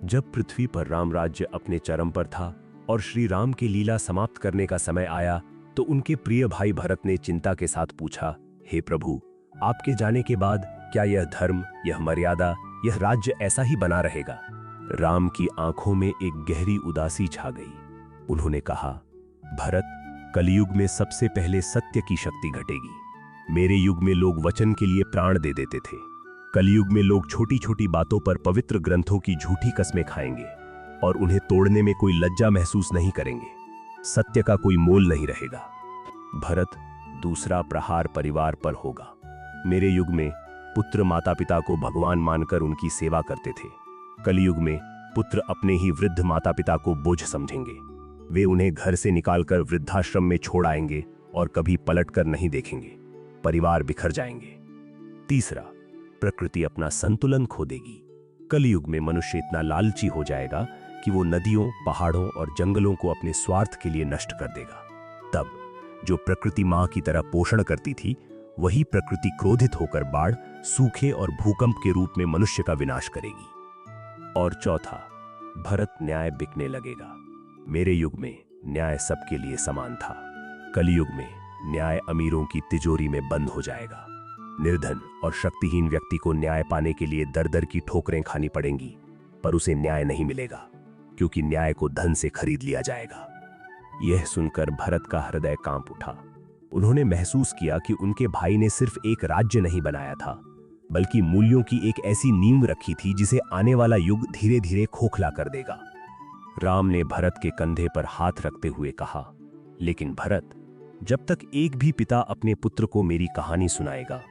जब पृथ्वी पर राम राज्य अपने चरम पर था और श्री राम की लीला समाप्त करने का समय आया, तो उनके प्रिय भाई भरत ने चिंता के साथ पूछा, हे प्रभु, आपके जाने के बाद क्या यह धर्म, यह मर्यादा, यह राज्य ऐसा ही बना रहेगा? राम की आंखों में एक गहरी उदासी छा गई। उन्होंने कहा, भरत, कलयुग में सबसे पहले सत्य की शक्ति घटेगी। मेरे युग में लोग वचन के लिए प्राण दे देते थे। कलयुग में लोग छोटी छोटी बातों पर पवित्र ग्रंथों की झूठी कस्में खाएंगे और उन्हें तोड़ने में कोई लज्जा महसूस नहीं करेंगे। सत्य का कोई मोल नहीं रहेगा। भरत, दूसरा प्रहार परिवार पर होगा। मेरे युग में पुत्र माता पिता को भगवान मानकर उनकी सेवा करते थे। कलयुग में पुत्र अपने ही वृद्ध माता पिता को बोझ समझेंगे। वे उन्हें घर से निकालकर वृद्धाश्रम में छोड़ आएंगे और कभी पलटकर नहीं देखेंगे। परिवार बिखर जाएंगे। तीसरा, प्रकृति अपना संतुलन खो देगी। कलयुग में मनुष्य इतना लालची हो जाएगा कि वो नदियों, पहाड़ों और जंगलों को अपने स्वार्थ के लिए नष्ट कर देगा। तब जो प्रकृति मां की तरह पोषण करती थी, वही प्रकृति क्रोधित होकर बाढ़, सूखे और भूकंप के रूप में मनुष्य का विनाश करेगी। और चौथा, भरत, न्याय बिकने लगेगा। मेरे युग में न्याय सबके लिए समान था। कलयुग में न्याय अमीरों की तिजोरी में बंद हो जाएगा। निर्धन और शक्तिहीन व्यक्ति को न्याय पाने के लिए दर दर की ठोकरें खानी पड़ेंगी, पर उसे न्याय नहीं मिलेगा, क्योंकि न्याय को धन से खरीद लिया जाएगा। यह सुनकर भरत का हृदय कांप उठा। उन्होंने महसूस किया कि उनके भाई ने सिर्फ एक राज्य नहीं बनाया था, बल्कि मूल्यों की एक ऐसी नींव रखी थी जिसे आने वाला युग धीरे धीरे खोखला कर देगा। राम ने भरत के कंधे पर हाथ रखते हुए कहा, लेकिन भरत, जब तक एक भी पिता अपने पुत्र को मेरी कहानी सुनाएगा,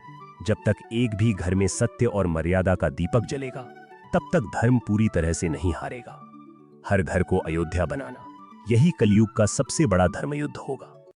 जब तक एक भी घर में सत्य और मर्यादा का दीपक जलेगा, तब तक धर्म पूरी तरह से नहीं हारेगा। हर घर को अयोध्या बनाना, यही कलयुग का सबसे बड़ा धर्मयुद्ध होगा।